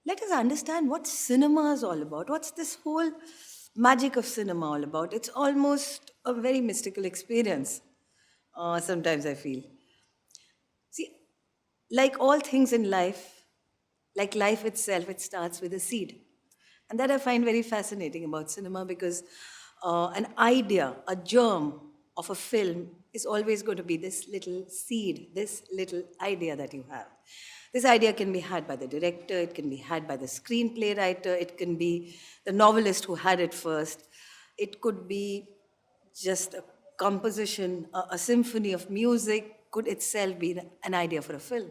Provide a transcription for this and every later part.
let us understand what cinema is all about. What's this whole magic of cinema all about? It's almost a very mystical experience, sometimes I feel. See, like all things in life, like life itself, it starts with a seed. And that I find very fascinating about cinema because an idea, a germ of a film is always going to be this little seed, this little idea that you have. This idea can be had by the director, it can be had by the screenplay writer, it can be the novelist who had it first, it could be just a composition, a symphony of music could itself be an idea for a film.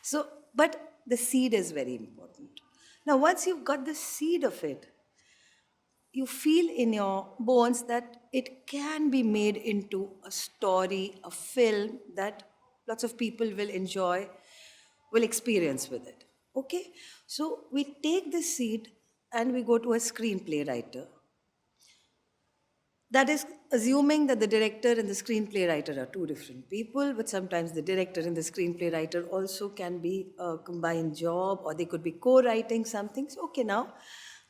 So, but the seed is very important. Now, once you've got the seed of it, you feel in your bones that it can be made into a story, a film that lots of people will enjoy, will experience with it. Okay? So we take the seed and we go to a screenplay writer. That is assuming that the director and the screenplay writer are two different people, but sometimes the director and the screenplay writer also can be a combined job, or they could be co-writing something. So, okay, now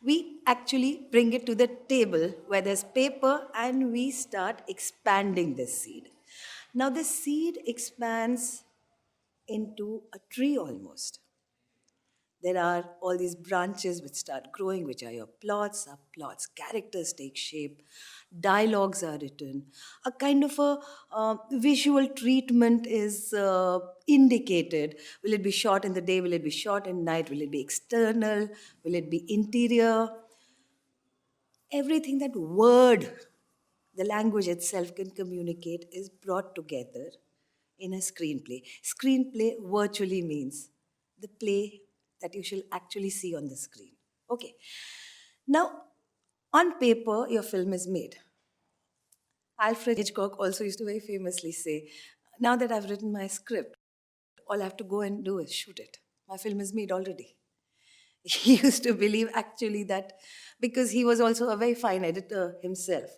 we actually bring it to the table where there's paper and we start expanding this seed. Now, the seed expands into a tree almost. There are all these branches which start growing, which are your plots, subplots, characters take shape, dialogues are written. A kind of a visual treatment is indicated. Will it be shot in the day? Will it be shot in night? Will it be external? Will it be interior? Everything that word, the language itself can communicate, is brought together in a screenplay. Screenplay virtually means the play that you shall actually see on the screen. Okay. Now, on paper, your film is made. Alfred Hitchcock also used to very famously say, now that I've written my script, all I have to go and do is shoot it. My film is made already. He used to believe actually that because he was also a very fine editor himself.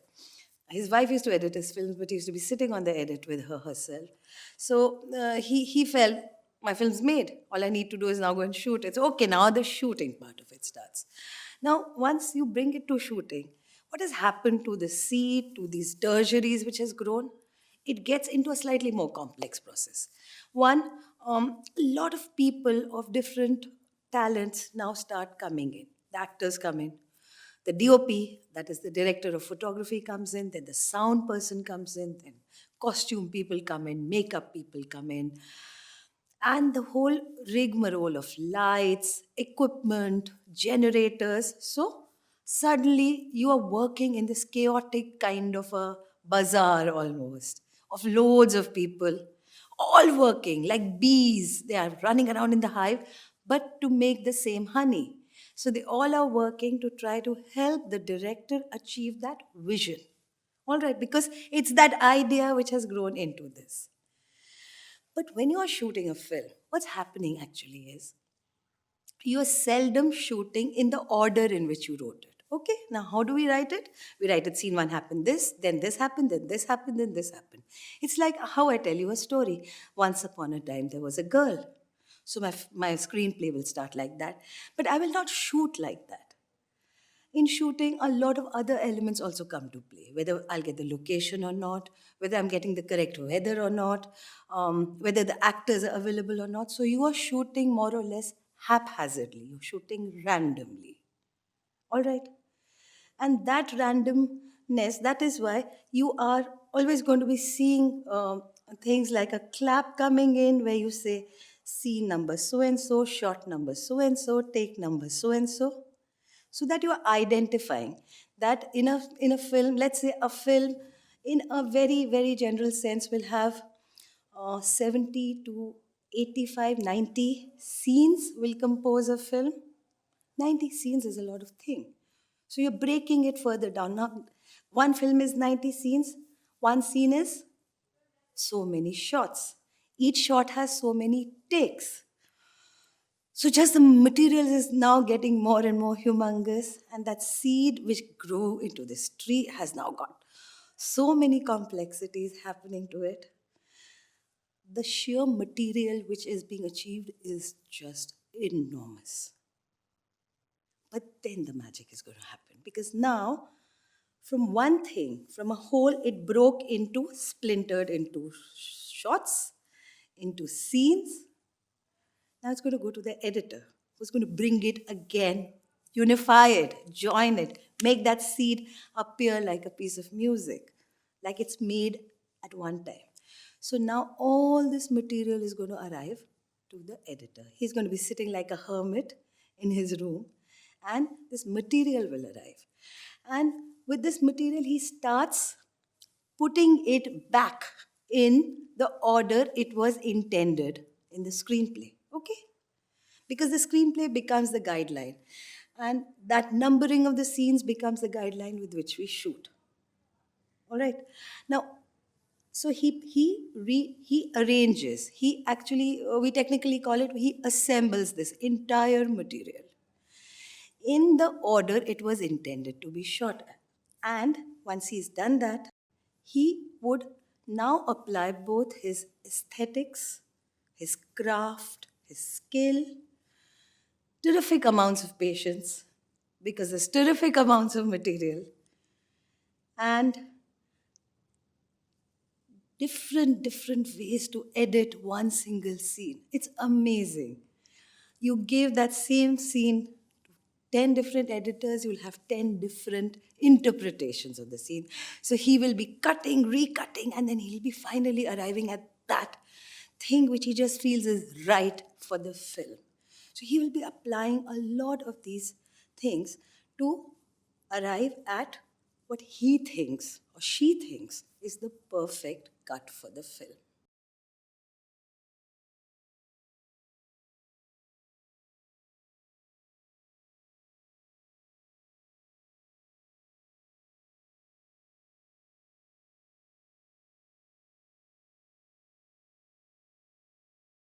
His wife used to edit his films, but he used to be sitting on the edit with her herself. So he felt my film's made. All I need to do is now go and shoot it. So okay, now the shooting part of it starts. Now, once you bring it to shooting, what has happened to the seed, to these tertiaries which has grown? It gets into a slightly more complex process. One, a lot of people of different talents now start coming in. The actors come in. The DOP, that is the director of photography, comes in. Then the sound person comes in. Then costume people come in. Makeup people come in. And the whole rigmarole of lights, equipment, generators. So suddenly you are working in this chaotic kind of a bazaar almost of loads of people all working like bees. They are running around in the hive, but to make the same honey. So they all are working to try to help the director achieve that vision. All right, because it's that idea which has grown into this. But when you are shooting a film, what's happening actually is you are seldom shooting in the order in which you wrote it. Okay, now how do we write it? We write it scene one happened this, then this happened, then this happened, then this happened. It's like how I tell you a story. Once upon a time, there was a girl. So my screenplay will start like that. But I will not shoot like that. In shooting, a lot of other elements also come to play, whether I'll get the location or not, whether I'm getting the correct weather or not, whether the actors are available or not. So you are shooting more or less haphazardly, you're shooting randomly. All right? And that randomness, that is why you are always going to be seeing things like a clap coming in where you say, scene number so and so, shot number so and so, take number so and so, so that you are identifying that in a film, let's say a film in a very very general sense will have 70 to 85, 90 scenes will compose a film. 90 scenes is a lot of thing. So you're breaking it further down. Now, one film is 90 scenes, one scene is so many shots. Each shot has so many takes. So just the material is now getting more and more humongous, and that seed which grew into this tree has now got so many complexities happening to it. The sheer material which is being achieved is just enormous. But then the magic is going to happen, because now, from one thing, from a whole, it broke into, splintered into shots, into scenes. Now it's going to go to the editor, who's going to bring it again, unify it, join it, make that seed appear like a piece of music, like it's made at one time. So now all this material is going to arrive to the editor. He's going to be sitting like a hermit in his room, and this material will arrive. And with this material, he starts putting it back in the order it was intended in the screenplay. Okay? Because the screenplay becomes the guideline, and that numbering of the scenes becomes the guideline with which we shoot. All right? Now, so he arranges, he actually, we technically call it, he assembles this entire material in the order it was intended to be shot at. And once he's done that, he would now apply both his aesthetics, his craft, his skill, terrific amounts of patience, because there's terrific amounts of material, and different ways to edit one single scene. It's amazing. You give that same scene to 10 different editors, you'll have 10 different interpretations of the scene. So he will be cutting, recutting, and then he'll be finally arriving at that thing which he just feels is right for the film. So he will be applying a lot of these things to arrive at what he thinks or she thinks is the perfect cut for the film.